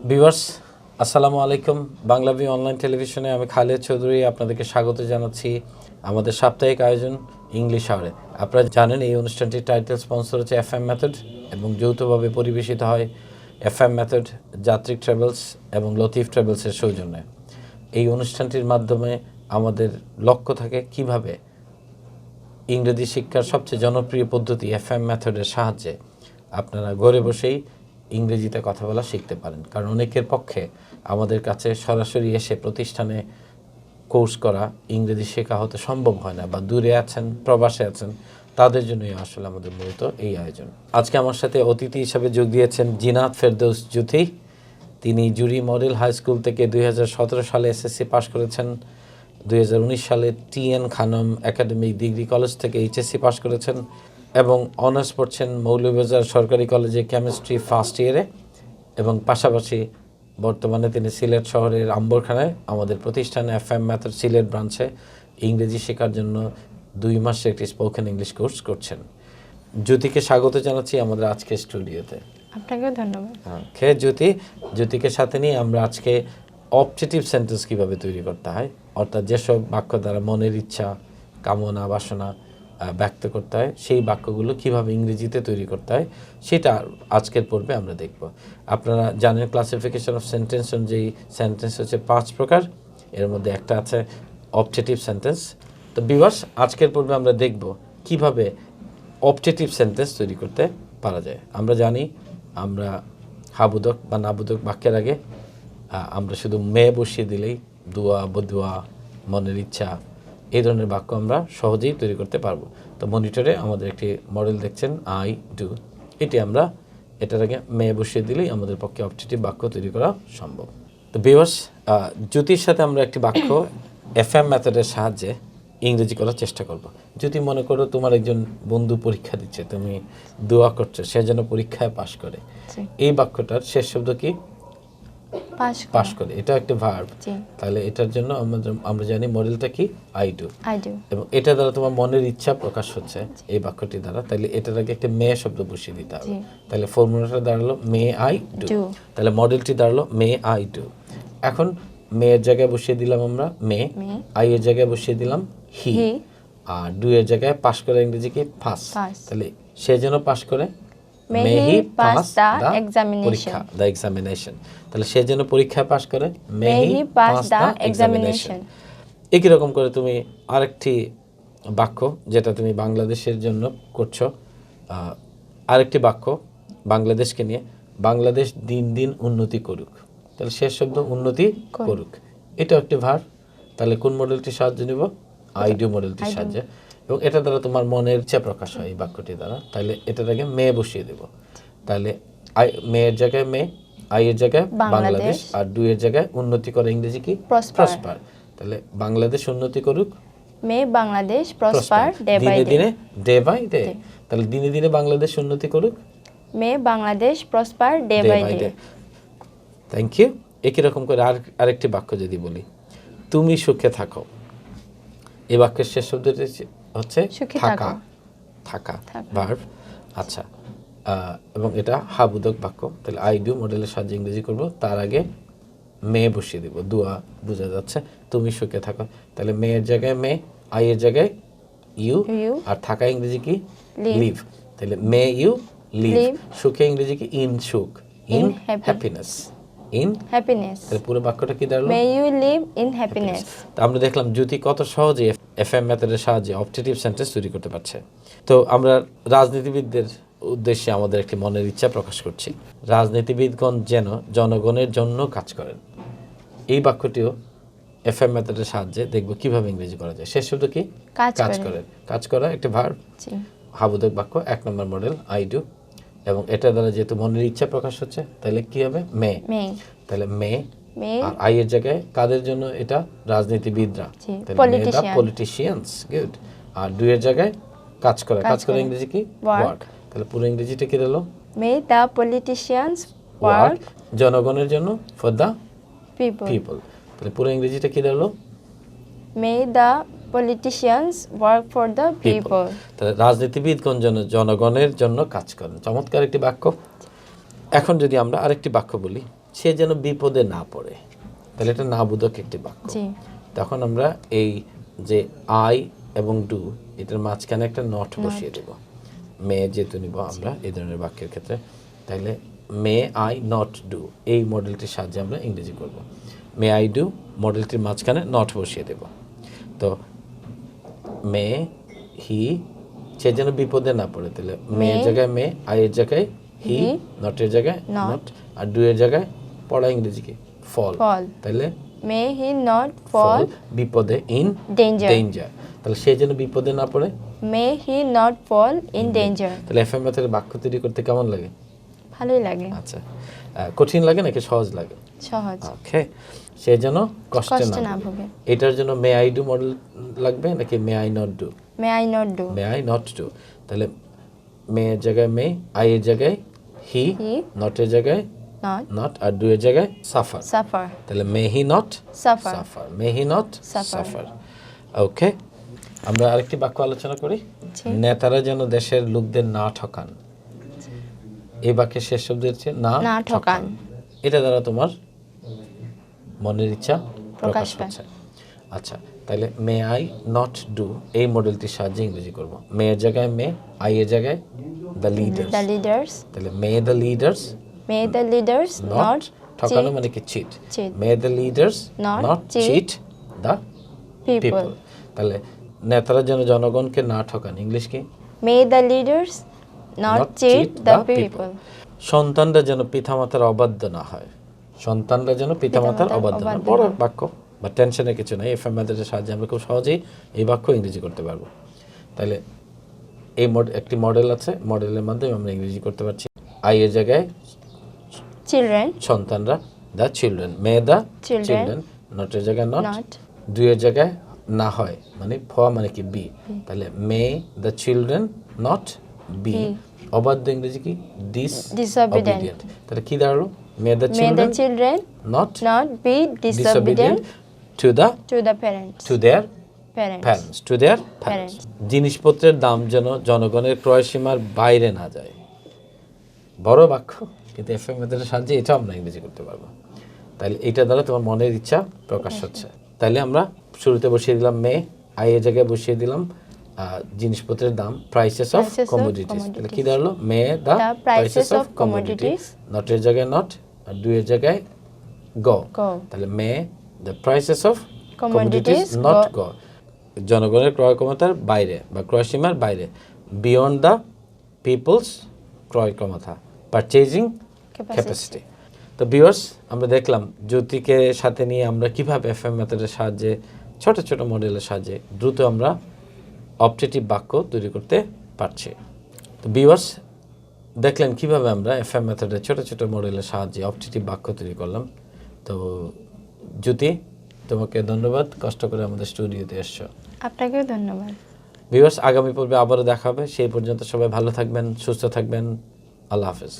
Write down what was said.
Viewers আসসালামু আলাইকুম। Bangla V online টেলিভিশনে আমি খালেদ চৌধুরী আপনাদেরকে স্বাগত জানাচ্ছি আমাদের সাপ্তাহিক আয়োজন ইংলিশ আওয়ারে। আপনারা জানেন এই অনুষ্ঠানটির টাইটেল স্পন্সর হচ্ছে এফএম মেথড এবং যৌথভাবে পরিবেশিত হয় এফএম মেথড, যাত্রিক ট্রাভেলস এবং লতিফ ট্রাভেলসের সৌজন্যে। এই অনুষ্ঠানটির মাধ্যমে আমাদের লক্ষ্য থাকে কিভাবে ইংরেজি শিক্ষার সবচেয়ে জনপ্রিয় পদ্ধতি এফএম মেথডের সাহায্যে আপনারা ঘরে বসেই ইংরেজিতে কথা বলা শিখতে পারেন। কারণ অনেকের পক্ষে আমাদের কাছে সরাসরি এসে প্রতিষ্ঠানে কোর্স করা, ইংরেজি শেখা হতে সম্ভব হয় না, বা দূরে আছেন, প্রবাসে আছেন, তাদের জন্যই আসলে আমাদের মূলত এই আয়োজন। আজকে আমার সাথে অতিথি হিসাবে যোগ দিয়েছেন জিনাত ফেরদৌস জুথি। তিনি জুরি মডেল হাই স্কুল থেকে 2017 সালে এসএসসি পাশ করেছেন। 2019 সালে TN Khanam academic degree college থেকে এইচএসসি পাশ করেছেন এবং অনার্স পড়ছেন মৌলভীবাজার সরকারি কলেজে কেমিস্ট্রি ফার্স্ট ইয়ারে। এবং পাশাপাশি বর্তমানে তিনি সিলেট শহরের আম্বরখানায় আমাদের প্রতিষ্ঠানে এফএম মেথড সিলেট ব্রাঞ্চে ইংরেজি শেখার জন্য 2 মাসের একটি স্পোকেন ইংলিশ কোর্স করছেন। জ্যোতিকে স্বাগত জানাচ্ছি আমাদের আজকে স্টুডিওতে। আপনাকেও ধন্যবাদ। হ্যাঁ জ্যোতিকে সাথে নিয়ে আমরা আজকে অবজেক্টিভ সেন্টেন্স কিভাবে তৈরি করতে হয়, অর্থাৎ যেসব বাক্য দ্বারা মনের ইচ্ছা, কামনা, বাসনা ব্যক্ত করতে হয়, সেই বাক্যগুলো কিভাবে ইংরেজিতে তৈরি করতে হয় সেটা আজকের পর্বে আমরা দেখব। আপনারা জানেন ক্লাসিফিকেশন অফ সেন্টেন্স অনুযায়ী সেন্টেন্স হচ্ছে 5 প্রকার, এর মধ্যে একটা আছে অবজেক্টিভ সেন্টেন্স। তো ভিউয়ার্স, আজকের পর্বে আমরা দেখব কিভাবে অবজেক্টিভ সেন্টেন্স তৈরি করতে পারা যায়। আমরা জানি আমরা হাবোধক বা নাবোধক বাক্যের আগে আমরা শুধু মেয়ে বসিয়ে দিলেই দুয়া, বদুয়া, মনের ইচ্ছা, এই ধরনের বাক্য আমরা সহজেই তৈরি করতে পারবো। তো মনিটরে আমাদের একটি মডেল দেখছেন, আই ডু। এটার আগে মেয়ে বসিয়ে দিলেই আমাদের পক্ষে অবজেক্টিভ বাক্য তৈরি করা সম্ভব। তো ভিউয়ার্স, জ্যোতির সাথে আমরা একটি বাক্য এফএম মেথডের সাহায্যে ইংরেজি করার চেষ্টা করব। যদি মনে করো তোমার একজন বন্ধু পরীক্ষা দিচ্ছে, তুমি দোয়া করছো সে যেন পরীক্ষায় পাশ করে, এই বাক্যটার শেষ শব্দ কি? পাশ করে। এটা একটা ভার্ব। তাহলে এটার জন্য আমরা জানি মডেলটা কি? I do. এবং এটা দ্বারা তোমার মনের ইচ্ছা প্রকাশ হচ্ছে এই বাক্যটি দ্বারা। তাহলে এটার আগে একটা মে শব্দ বসিয়ে দিতে হবে। তাহলে ফর্মুলাটা দাঁড়ালো মে আই ডু। তাহলে মডেলটি দাঁড়ালো মে আই ডু। এখন মেয়ের জায়গায় বসিয়ে দিলাম আমরা মে, আই এর জায়গায় বসিয়ে দিলাম হি, আর ডু এর জায়গায় পাশ করে ইংরেজি কি? পাস। তাহলে সে যেন পাশ করে, May he pass the examination. The examination. তাহলে সে যেন পরীক্ষায় পাশ করে, May he pass the examination. একই রকম করে তুমি আরেকটি বাক্য যেটা তুমি বাংলাদেশের জন্য করছো, আরেকটি বাক্য বাংলাদেশকে নিয়ে, বাংলাদেশ দিন দিন উন্নতি করুক। তাহলে শেষ শব্দ উন্নতি করুক, এটা একটি ভার্ব। তাহলে কোন মডেলটির সাহায্য নিব? আই ডু মডেলটির সাহায্যে। এবং এটা দ্বারা তোমার মনের ইচ্ছা প্রকাশ হয় এই বাক্যটি দ্বারা। তাহলে এটার আগে মেয়ে বসিয়ে দেব। তাহলে মেয়ের জায়গায় মে, আই এর জায়গায় বাংলাদেশ, আর ডু এর জায়গায় উন্নতি করে ইংরেজি কি? প্রসপার। তাহলে বাংলাদেশ উন্নতি করুক, may Bangladesh prosper day by day. তাহলে দিনে দিনে বাংলাদেশ উন্নতি করুক, may Bangladesh prosper day by day. Thank you. একই রকম করে আরেকটি বাক্য যদি বলি, তুমি সুখে থাকো, এই বাক্যের শেষ শব্দটি হচ্ছে থাকা, ভার্ব। আচ্ছা, এবং এটা হাবোধক বাক্য। তাহলে আই ডু মডেলের সাহায্যে ইংরেজি করব। তার আগে মেয়ে বসিয়ে দিব, দুয়া বোঝা যাচ্ছে, তুমি সুখে থাকো। তাহলে মেয়ের জায়গায় মে, আই এর জায়গায় ইউ, আর থাকা ইংরেজি কি? লিভ। তাহলে মে ইউ লিভ। সুখে ইংরেজি কি? ইন সুখ, ইন হ্যাপিনেস, ইন হ্যাপিনেস। তাহলে পুরো বাক্যটা কি দাঁড়ালো? May you live in happiness. তো আমরা দেখলাম জ্যোতি কত সহজে এফএম মেথডের সাহায্যে অবজেক্টিভ সেন্টেন্স তৈরি করতে পারছে। তো আমরা রাজনীতিবিদদের উদ্দেশ্যে আমাদের একটি মনের ইচ্ছা প্রকাশ করছি। রাজনীতিবিদগণ যেন জনগণের জন্য কাজ করেন, এই বাক্যটিও এফএম মেথডের সাহায্যে দেখব কিভাবে ইংরেজি করা যায়। শেষ শব্দ কি? কাজ করেন। কাজ করা একটি ভার্ব, হাবোধক বাক্য, 1 নম্বর মডেল আই ডু। এবং এটা দ্বারা যেহেতু মনের ইচ্ছা প্রকাশ হচ্ছে, তাহলে কি হবে? মে। তাহলে মে, আর আই এর জায়গায় কাদের জন্য? এটা রাজনীতিবিদরা, পলিটিশিয়ানস। গুড। আর ডু এর জায়গায় কাজ করা ইংরেজি কি? ওয়ার্ক। তাহলে পুরো ইংরেজিটা কি হলো? মে দ্য পলিটিশিয়ানস ওয়ার্ক জনগণের জন্য, ফর দ্য পিপল। তাহলে পুরো ইংরেজিটা কি হলো? May the politicians work for the people. তাহলে রাজনীতিবিদগণ জনগণের জন্য কাজ করেন। চমৎকার একটি বাক্য। এখন যদি আমরা আরেকটি বাক্য বলি, সে যেন বিপদে না পড়ে, তাহলে এটা না বোধক একটি বাক্য। জি তখন আমরা এই যে আই এবং ডু এটার মাঝখানে একটা নট বসিয়ে দেব। মে যেহেতু নিব আমরা এই ধরনের বাক্যের ক্ষেত্রে, তাহলে মে আই নট ডু এই মডেলটির সাহায্যে আমরা ইংরেজি করব। মে আই ডু মডেলটির মাঝখানে নট বসিয়ে দেব। তো মে হি সে যেন বিপদে না পড়ে, তাহলে মে এর জায়গায় মে, আই এর জায়গায় হি, নটের জায়গায় নট, আর ডু এর জায়গায় পড়া ইংরেজি কি ফল। তাহলে মে হি নট ফল বিপদে ইন ডেঞ্জার, তাহলে সে যেন বিপদে না পড়ে। May he not fall in danger. তাহলে এফএম মেথডে বাক্য তৈরি করতে কেমন লাগে? ভালোই লাগে। আচ্ছা, কঠিন লাগে নাকি সহজ লাগে? সহজ। ওকে, সে যেন কষ্টে না ভোগে। এটার জন্য মে আই ডু মডেল লাগবে নাকি may I not do? May I not do. May I not do, তাহলে মে এর জায়গায় মে, আই এর জায়গায় হি, নটের জায়গায় নট, আর ডু এর জায়গায় সাফার। তাহলে may he not suffer, may he not suffer. Okay, আমরা আরেকটি বাক্য আলোচনা করি। নেতারা যেন দেশের লোকদের না ঠকান। এই বাক্যের শেষ শব্দ হচ্ছে না ঠকান। এটা দ্বারা তোমার মনের ইচ্ছা প্রকাশ পাচ্ছে। আচ্ছা, তাহলে মে আই নট ডু এই মডেলটির সাহায্যে ইংরেজি করব। মে এর জায়গায় মে, আই এর জায়গায় দ্য লিডার্স। তাহলে মে দ্য লিডার্স নট ঠকানো মানে কি cheat. May the leaders not cheat the people. তাহলে নেতারা যেন জনগণকে না ঠকান, ইংলিশ কি? May the leaders not cheat the people. সন্তানরা যেন পিতামাতার অবাধ্য না হয়। সন্তানরা যেন পিতামাতার অবাধ্য না। বড় বাক্য বা টেনশনের কিছু নাই। এফএম মেথডের সাহায্যে আমরা খুব সহজেই এই বাক্য ইংরেজি করতে পারবো। তাহলে এই একটি মডেল আছে, মডেলের মাধ্যমে আমরা ইংরেজি করতে পারছি। আই এর জায়গায় চিলড্রেন, সন্তানরা, the children. May the children, নটের জায়গায় নট, দুইয়ের জায়গায় না হয় মানে ফ মানে কি বি। তাহলে may the children not be. অবাধ্য ইংরেজি কি? ডিসঅবিডিয়েন্ট। তাহলে কি দাঁড়ালো? May the children not be disobedient to their parents. জিনিসপত্রের দাম যেন জনগণের ক্রয় সীমার বাইরে না যায়। বড় বাক্য, কিন্তু এফএম মেথডের সাহায্যে এটা আমরা ইংরেজি করতে পারবো। তাহলে এটা দ্বারা তোমার মনের ইচ্ছা প্রকাশ হচ্ছে। তাহলে আমরা শুরুতে বসিয়ে দিলাম মে, আই এর জায়গায় বসিয়ে দিলাম জিনিসপত্রের দাম, প্রাইসেস অফ কমোডিটিস। তাহলে কি দাঁড়ালো? May the prices of commodities, নটের জায়গায় নট, আর দুইয়ের জায়গায় গ। তাহলে may the prices of commodities not go. জনগণের ক্রয় ক্ষমতার বাইরে বা ক্রয় সীমার বাইরে, বিয়ন্ড দ্য পিপলস ক্রয় ক্ষমতা, পারচেজিং ক্যাপাসিটি। তো ভিউয়ার্স, আমরা দেখলাম জ্যোতিকে সাথে নিয়ে আমরা কিভাবে এফএম মেথডের সাহায্যে ছোট ছোট মডেলের সাহায্যে দ্রুত আমরা অবজেক্টিভ বাক্য তৈরি করতে পারছি। তো ভিউয়ার্স, দেখলেন কিভাবে আমরা এফএম মেথডের ছোট ছোট মডেলের সাহায্যে অবজেক্টিভ বাক্য তৈরি করলাম। তো জ্যোতি, তোমাকে ধন্যবাদ, কষ্ট করে আমাদের স্টুডিওতে এসছো। আপনাকেও ধন্যবাদ। ভিউয়ার্স, আগামী পর্বে আবারও দেখা হবে। সেই পর্যন্ত সবাই ভালো থাকবেন, সুস্থ থাকবেন। আল্লাহ হাফেজ।